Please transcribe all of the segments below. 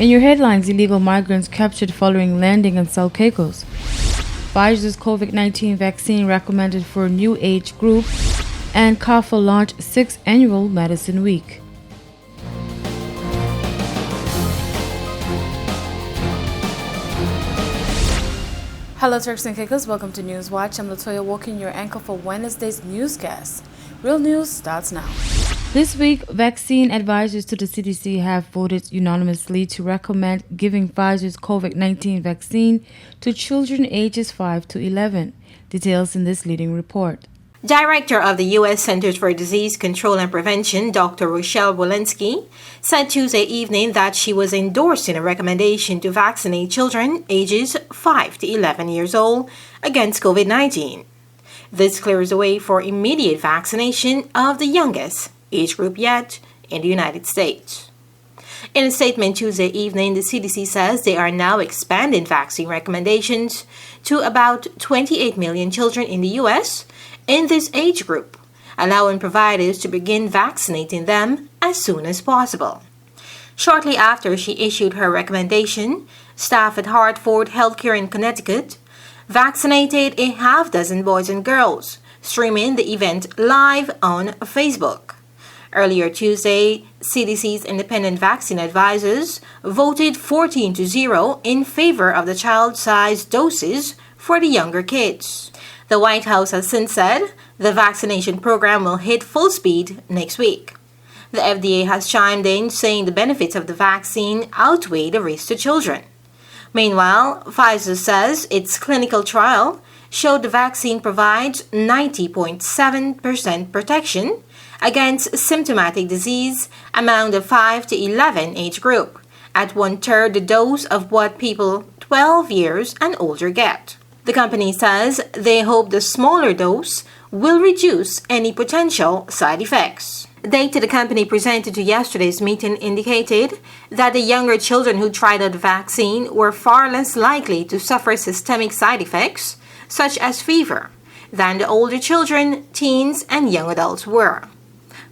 In your headlines, illegal migrants captured following landing in Caicos. Pfizer's COVID-19 vaccine recommended for a new age group, and CAFA launched 6th Annual Medicine Week. Hello Turks and Caicos, welcome to News Watch. I'm Latoya Walking, your anchor for Wednesday's newscast. Real news starts now. This week, vaccine advisors to the CDC have voted unanimously to recommend giving Pfizer's COVID-19 vaccine to children ages 5 to 11. Details in this leading report. Director of the U.S. Centers for Disease Control and Prevention, Dr. Rochelle Walensky, said Tuesday evening that she was endorsing a recommendation to vaccinate children ages 5 to 11 years old against COVID-19. This clears the way for immediate vaccination of the youngest age group yet in the United States. In a statement Tuesday evening, the CDC says they are now expanding vaccine recommendations to about 28 million children in the U.S. in this age group, allowing providers to begin vaccinating them as soon as possible. Shortly after she issued her recommendation, staff at Hartford Healthcare in Connecticut vaccinated a half-dozen boys and girls, streaming the event live on Facebook. Earlier Tuesday, CDC's independent vaccine advisors voted 14-0 in favor of the child-sized doses for the younger kids. The White House has since said the vaccination program will hit full speed next week. The FDA has chimed in, saying the benefits of the vaccine outweigh the risk to children. Meanwhile, Pfizer says its clinical trial showed the vaccine provides 90.7% protection against symptomatic disease among the 5 to 11 age group, at 1/3 the dose of what people 12 years and older get. The company says they hope the smaller dose will reduce any potential side effects. Data the company presented to yesterday's meeting indicated that the younger children who tried out the vaccine were far less likely to suffer systemic side effects, such as fever, than the older children, teens, and young adults were.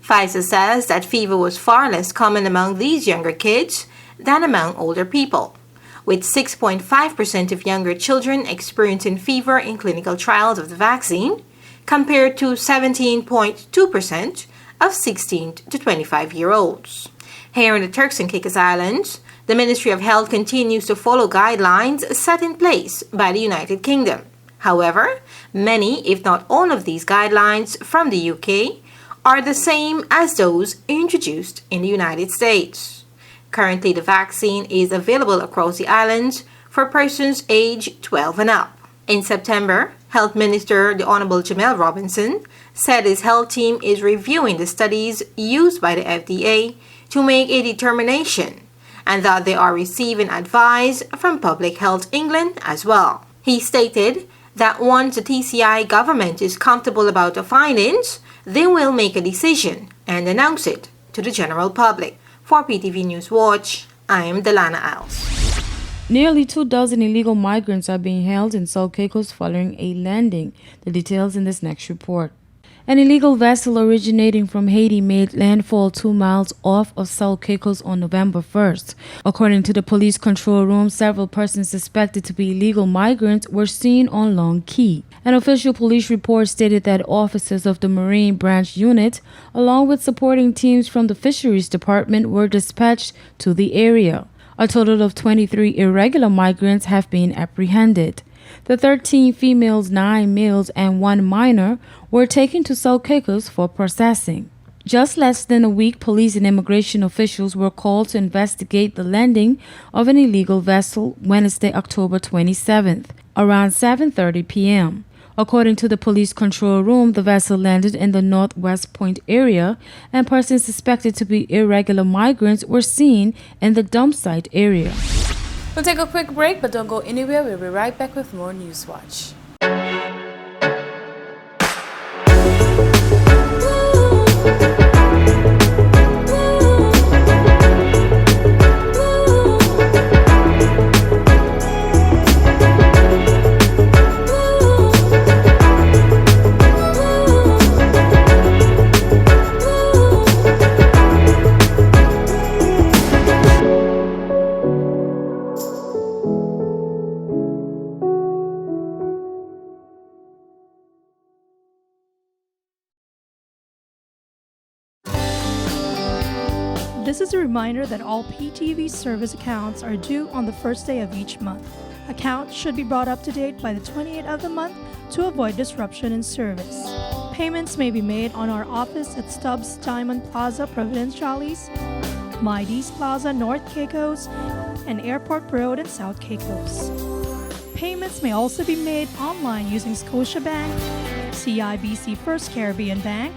Pfizer says that fever was far less common among these younger kids than among older people, with 6.5% of younger children experiencing fever in clinical trials of the vaccine, compared to 17.2% of 16 to 25-year-olds. Here in the Turks and Caicos Islands, the Ministry of Health continues to follow guidelines set in place by the United Kingdom. However, many, if not all of these guidelines from the UK are the same as those introduced in the United States. Currently, the vaccine is available across the islands for persons aged 12 and up. In September, Health Minister the Honorable Jamel Robinson said his health team is reviewing the studies used by the FDA to make a determination, and that they are receiving advice from Public Health England as well. He stated that once the TCI government is comfortable about the findings, they will make a decision and announce it to the general public. For PTV News Watch, I am Delana Iles. Nearly 24 illegal migrants are being held in Caicos following a landing. The details in this next report. An illegal vessel originating from Haiti made landfall 2 miles off of Caicos on November 1st. According to the police control room, several persons suspected to be illegal migrants were seen on Long Key. An official police report stated that officers of the Marine Branch Unit, along with supporting teams from the Fisheries Department, were dispatched to the area. A total of 23 irregular migrants have been apprehended. The 13 females, 9 males, and 1 minor were taken to Caicos for processing. Just less than a week, police and immigration officials were called to investigate the landing of an illegal vessel Wednesday, October 27th, around 7:30 p.m. According to the police control room, the vessel landed in the Northwest Point area, and persons suspected to be irregular migrants were seen in the dump site area. We'll take a quick break, but don't go anywhere. We'll be right back with more News Watch. This is a reminder that all PTV service accounts are due on the first day of each month. Accounts should be brought up to date by the 28th of the month to avoid disruption in service. Payments may be made on our office at Stubbs Diamond Plaza, Providenciales, Mides Plaza, North Caicos, and Airport Road in South Caicos. Payments may also be made online using Scotiabank, CIBC First Caribbean Bank,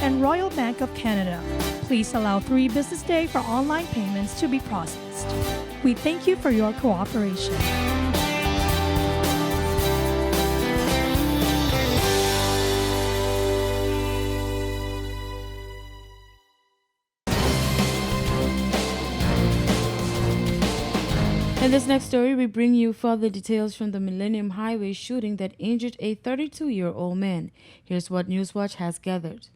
and Royal Bank of Canada. Please allow 3 business days for online payments to be processed. We thank you for your cooperation. In this next story, we bring you further details from the Millennium Highway shooting that injured a 32-year-old man. Here's what Newswatch has gathered.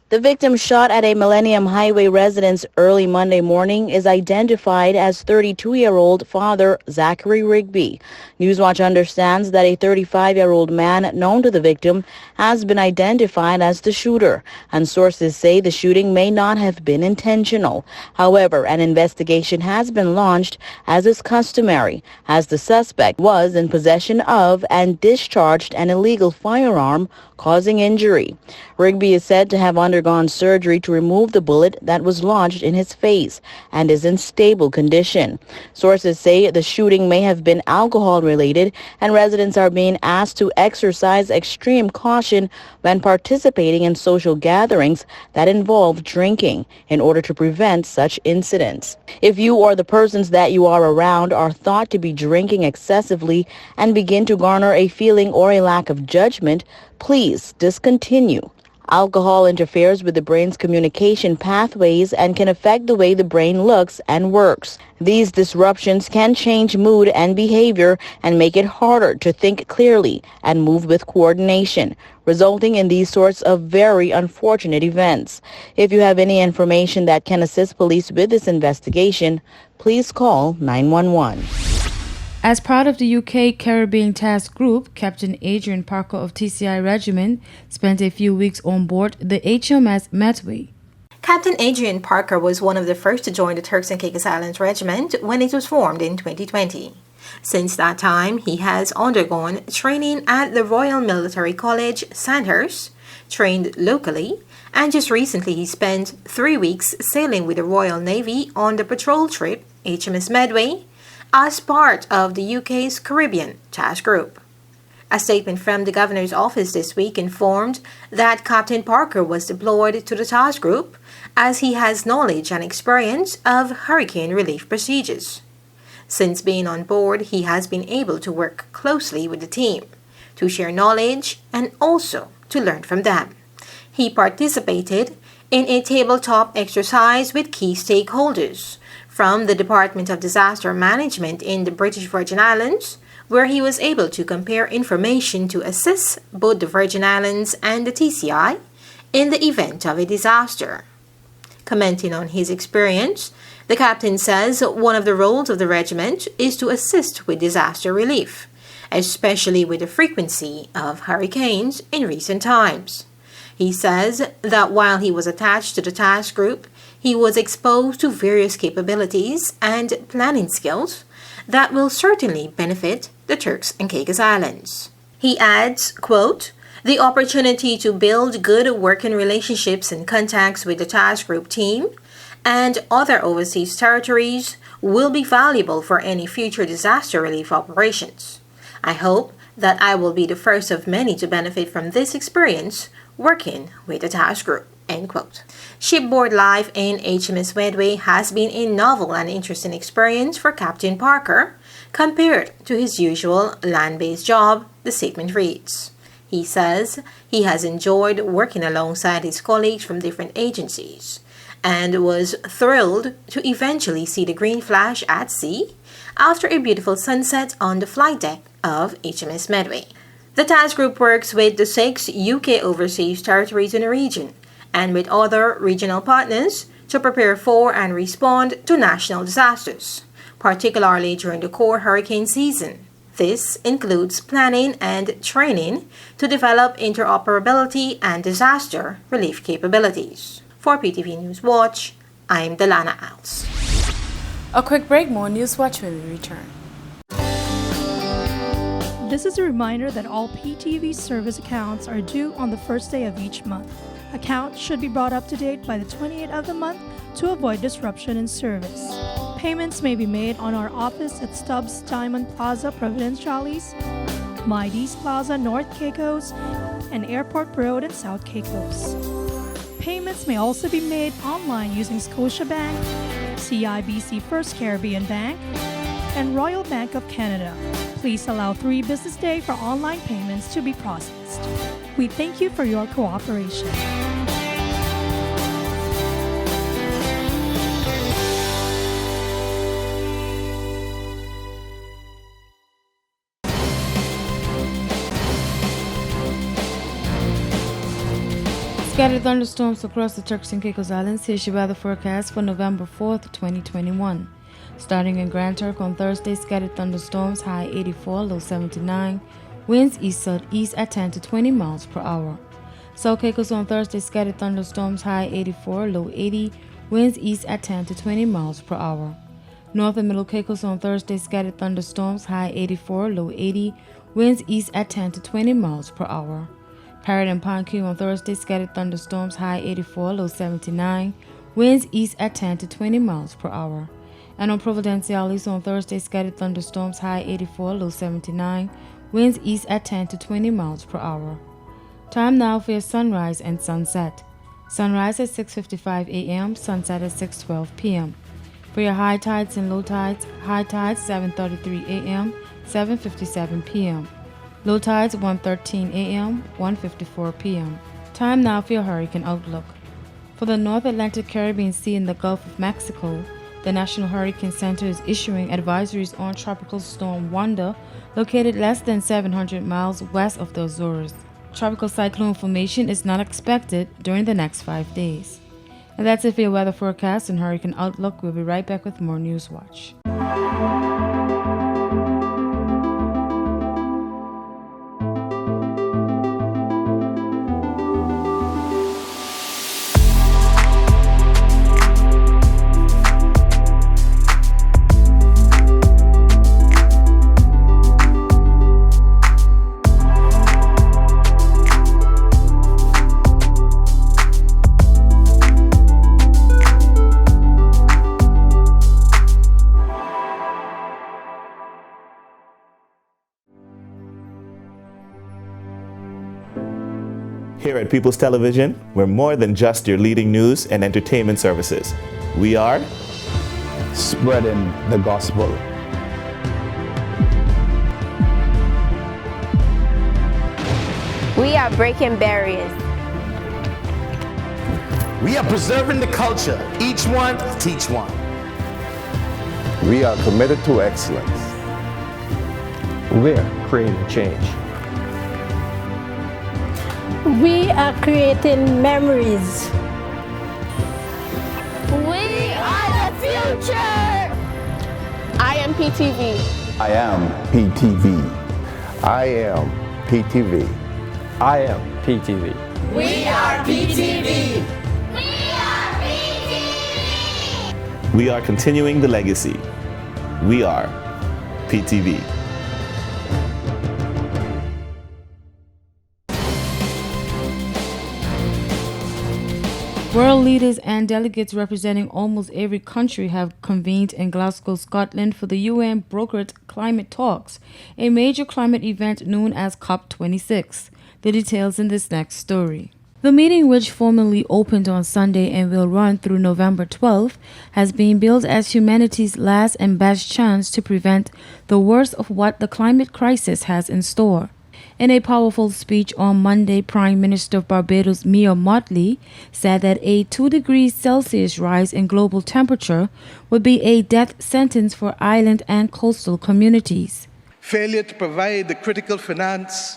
The victim shot at a Millennium Highway residence early Monday morning is identified as 32-year-old father Zachary Rigby. Newswatch understands that a 35-year-old man known to the victim has been identified as the shooter, and sources say the shooting may not have been intentional. However, an investigation has been launched, as is customary, as the suspect was in possession of and discharged an illegal firearm, causing injury. Rigby is said to have undergone surgery to remove the bullet that was lodged in his face and is in stable condition. Sources say the shooting may have been alcohol-related, and residents are being asked to exercise extreme caution when participating in social gatherings that involve drinking in order to prevent such incidents. If you or the persons that you are around are thought to be drinking excessively and begin to garner a feeling or a lack of judgment, please discontinue. Alcohol interferes with the brain's communication pathways and can affect the way the brain looks and works. These disruptions can change mood and behavior and make it harder to think clearly and move with coordination, resulting in these sorts of very unfortunate events. If you have any information that can assist police with this investigation, please call 911. As part of the UK Caribbean Task Group, Captain Adrian Parker of TCI Regiment spent a few weeks on board the HMS Medway. Captain Adrian Parker was one of the first to join the Turks and Caicos Islands Regiment when it was formed in 2020. Since that time, he has undergone training at the Royal Military College, Sandhurst, trained locally, and just recently he spent 3 weeks sailing with the Royal Navy on the patrol trip HMS Medway, as part of the UK's Caribbean Task Group. A statement from the Governor's office this week informed that Captain Parker was deployed to the task group as he has knowledge and experience of hurricane relief procedures. Since being on board, he has been able to work closely with the team to share knowledge and also to learn from them. He participated in a tabletop exercise with key stakeholders from the Department of Disaster Management in the British Virgin Islands, where he was able to compare information to assist both the Virgin Islands and the TCI in the event of a disaster. Commenting on his experience, the captain says one of the roles of the regiment is to assist with disaster relief, especially with the frequency of hurricanes in recent times. He says that while he was attached to the task group, he was exposed to various capabilities and planning skills that will certainly benefit the Turks and Caicos Islands. He adds, quote, "The opportunity to build good working relationships and contacts with the task group team and other overseas territories will be valuable for any future disaster relief operations. I hope that I will be the first of many to benefit from this experience working with the task group." End quote. Shipboard life in HMS Medway has been a novel and interesting experience for Captain Parker compared to his usual land-based job, the statement reads. He says he has enjoyed working alongside his colleagues from different agencies and was thrilled to eventually see the green flash at sea after a beautiful sunset on the flight deck of HMS Medway. The task group works with the 6 UK overseas territories in the region and with other regional partners to prepare for and respond to national disasters, particularly during the core hurricane season. This includes planning and training to develop interoperability and disaster relief capabilities. For PTV News Watch, I'm Delana Alves. A quick break, more News Watch when we return. This is a reminder that all PTV service accounts are due on the first day of each month. Accounts should be brought up to date by the 28th of the month to avoid disruption in service. Payments may be made on our office at Stubbs Diamond Plaza, Providenciales, Mides Plaza, North Caicos, and Airport Road in South Caicos. Payments may also be made online using Scotiabank, CIBC First Caribbean Bank, and Royal Bank of Canada. Please allow 3 business days for online payments to be processed. We thank you for your cooperation. Scattered thunderstorms across the Turks and Caicos Islands. Here's your weather forecast for November 4th, 2021. Starting in Grand Turk on Thursday, scattered thunderstorms, high 84, low 79. Winds east-southeast at 10 to 20 miles per hour. South Caicos on Thursday, scattered thunderstorms, high 84, low 80. Winds east at 10 to 20 miles per hour. North and Middle Caicos on Thursday, scattered thunderstorms, high 84, low 80. Winds east at 10 to 20 miles per hour. Parrot and Pine Cay on Thursday, scattered thunderstorms, high 84, low 79. Winds east at 10 to 20 miles per hour. And on Providenciales on Thursday, scattered thunderstorms, high 84, low 79. Winds east at 10 to 20 miles per hour. Time now for your sunrise and sunset. Sunrise at 6:55 a.m., sunset at 6:12 p.m. For your high tides and low tides, high tides 7:33 a.m., 7:57 p.m. Low tides 1:13 a.m., 1:54 p.m. Time now for your hurricane outlook. For the North Atlantic Caribbean Sea and the Gulf of Mexico, the National Hurricane Center is issuing advisories on Tropical Storm Wanda, located less than 700 miles west of the Azores. Tropical cyclone formation is not expected during the next 5 days. And that's it for your weather forecast and hurricane outlook. We'll be right back with more News Watch. Here at People's Television, we're more than just your leading news and entertainment services. We are spreading the gospel. We are breaking barriers. We are preserving the culture. Each one, teach one. We are committed to excellence. We're creating change. We are creating memories. We are the future. I am PTV. I am PTV. I am PTV. I am PTV. We are PTV. We are continuing the legacy. We are PTV. World leaders and delegates representing almost every country have convened in Glasgow, Scotland for the UN-brokered climate talks, a major climate event known as COP26. The details in this next story. The meeting, which formally opened on Sunday and will run through November 12th, has been billed as humanity's last and best chance to prevent the worst of what the climate crisis has in store. In a powerful speech on Monday, Prime Minister of Barbados Mia Mottley said that a 2 degrees Celsius rise in global temperature would be a death sentence for island and coastal communities. Failure to provide the critical finance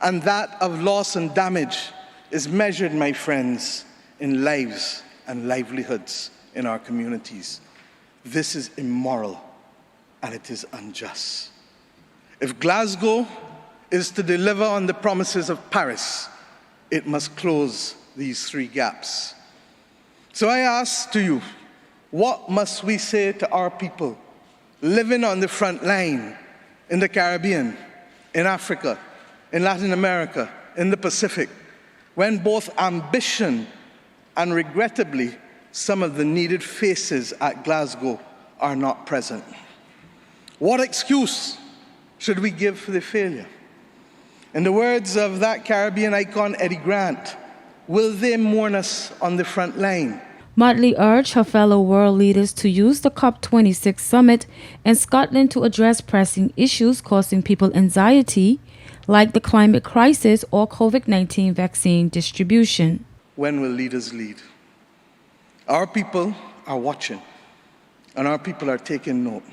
and that of loss and damage is measured, my friends, in lives and livelihoods in our communities. This is immoral and it is unjust. If Glasgow is to deliver on the promises of Paris, it must close these three gaps. So I ask to you, what must we say to our people living on the front line in the Caribbean, in Africa, in Latin America, in the Pacific, when both ambition and regrettably some of the needed faces at Glasgow are not present? What excuse should we give for the failure? In the words of that Caribbean icon, Eddie Grant, will they mourn us on the front line? Motley urged her fellow world leaders to use the COP26 summit in Scotland to address pressing issues causing people anxiety, like the climate crisis or COVID-19 vaccine distribution. When will leaders lead? Our people are watching, and our people are taking note.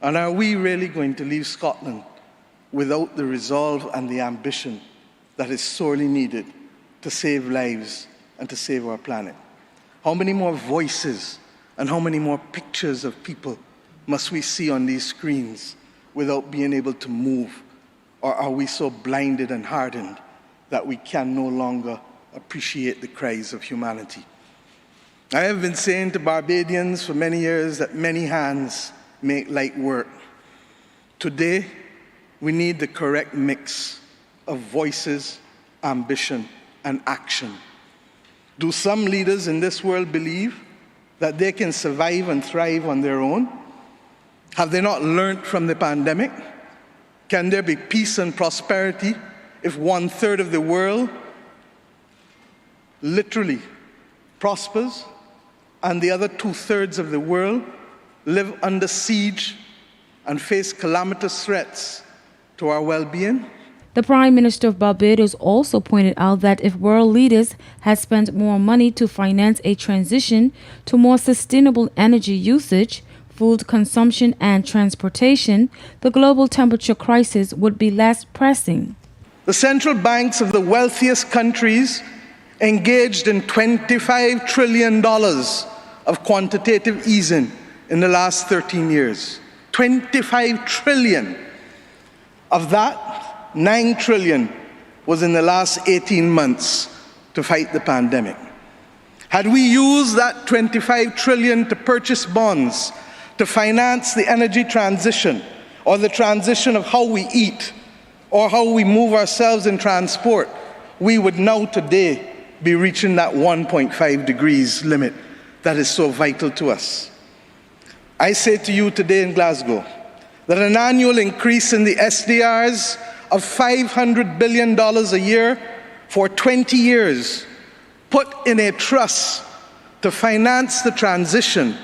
And are we really going to leave Scotland without the resolve and the ambition that is sorely needed to save lives and to save our planet? How many more voices and how many more pictures of people must we see on these screens without being able to move? Or are we so blinded and hardened that we can no longer appreciate the cries of humanity? I have been saying to Barbadians for many years that many hands make light work. Today, we need the correct mix of voices, ambition, and action. Do some leaders in this world believe that they can survive and thrive on their own? Have they not learned from the pandemic? Can there be peace and prosperity if 1/3 of the world literally prospers and the other 2/3 of the world live under siege and face calamitous threats to our well-being? The Prime Minister of Barbados also pointed out that if world leaders had spent more money to finance a transition to more sustainable energy usage, food consumption, and transportation, the global temperature crisis would be less pressing. The central banks of the wealthiest countries engaged in $25 trillion of quantitative easing in the last 13 years. 25 trillion. Of that, 9 trillion was in the last 18 months to fight the pandemic. Had we used that 25 trillion to purchase bonds, to finance the energy transition, or the transition of how we eat, or how we move ourselves in transport, we would now today be reaching that 1.5 degrees limit that is so vital to us. I say to you today in Glasgow that an annual increase in the SDRs of $500 billion a year for 20 years, put in a trust to finance the transition,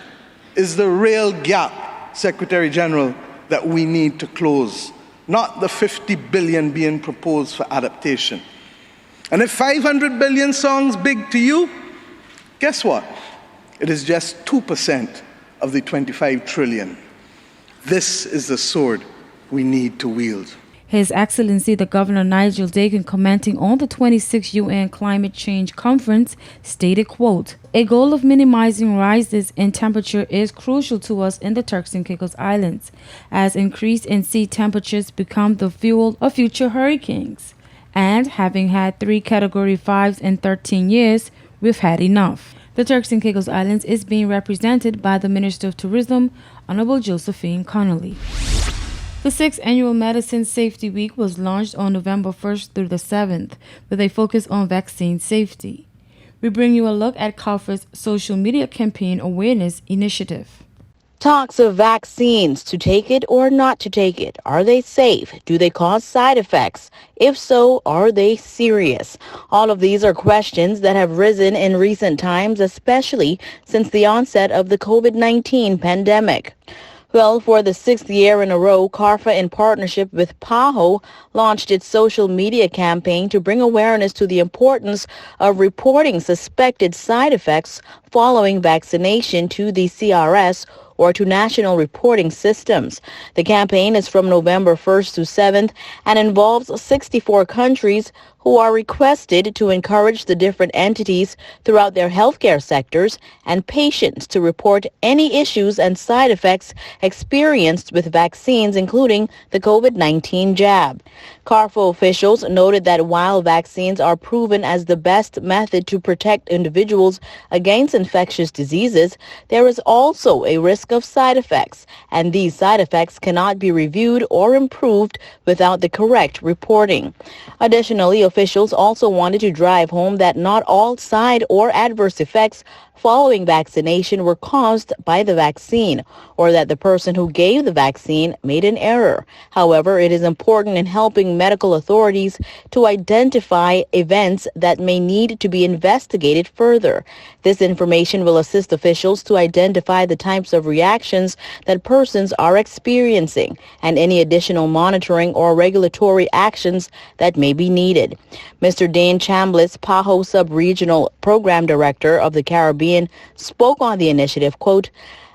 is the real gap, Secretary General, that we need to close, not the 50 billion being proposed for adaptation. And if 500 billion sounds big to you, guess what? It is just 2% of the 25 trillion. This is the sword we need to wield. His Excellency the Governor Nigel Dakin, commenting on the 26th UN Climate Change Conference, stated, quote, "A goal of minimizing rises in temperature is crucial to us in the Turks and Caicos Islands, as increase in sea temperatures become the fuel of future hurricanes. And having had 3 Category 5s in 13 years, we've had enough." The Turks and Caicos Islands is being represented by the Minister of Tourism, Honorable Josephine Connolly. The 6th Annual Medicine Safety Week was launched on November 1st through the 7th with a focus on vaccine safety. We bring you a look at CALFA's social media campaign awareness initiative. Talks of vaccines, to take it or not to take it. Are they safe? Do they cause side effects? If so, are they serious? All of these are questions that have risen in recent times, especially since the onset of the COVID-19 pandemic. Well, for the 6th year in a row, CARFA, in partnership with PAHO, launched its social media campaign to bring awareness to the importance of reporting suspected side effects following vaccination to the CRS or to national reporting systems. The campaign is from November 1st to 7th and involves 64 countries who are requested to encourage the different entities throughout their healthcare sectors and patients to report any issues and side effects experienced with vaccines, including the COVID-19 jab. CARFO officials noted that while vaccines are proven as the best method to protect individuals against infectious diseases, there is also a risk of side effects, and these side effects cannot be reviewed or improved without the correct reporting. Additionally, officials also wanted to drive home that not all side or adverse effects following vaccination were caused by the vaccine, or that the person who gave the vaccine made an error. However, it is important in helping medical authorities to identify events that may need to be investigated further. This information will assist officials to identify the types of reactions that persons are experiencing and any additional monitoring or regulatory actions that may be needed. Mr. Dane Chambliss, PAHO Sub-Regional Program Director of the Caribbean, spoke on the initiative, quote,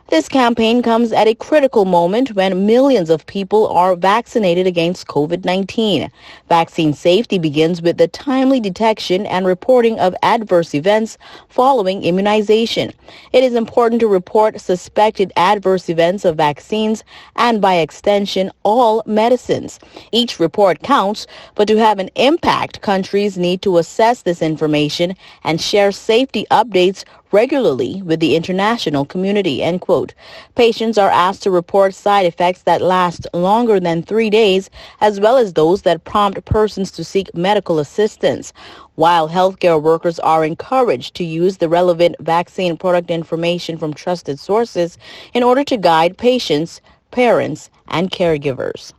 "This campaign comes at a critical moment when millions of people are vaccinated against COVID-19. Vaccine safety begins with the timely detection and reporting of adverse events following immunization. It is important to report suspected adverse events of vaccines and, by extension, all medicines. Each report counts, but to have an impact, countries need to assess this information and share safety updates regularly with the international community," end quote. Patients are asked to report side effects that last longer than 3 days, as well as those that prompt persons to seek medical assistance, while healthcare workers are encouraged to use the relevant vaccine product information from trusted sources in order to guide patients, parents, and caregivers.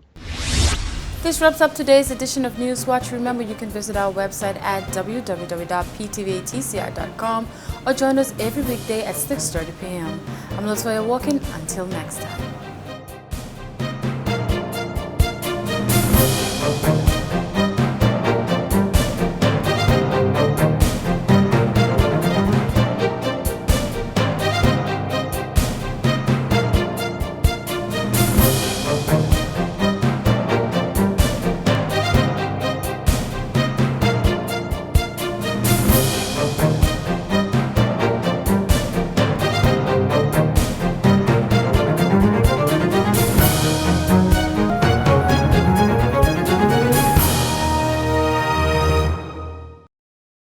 This wraps up today's edition of Newswatch. Remember, you can visit our website at www.ptvatcr.com or join us every weekday at 6:30 p.m. I'm Latoya Walken. Until next time.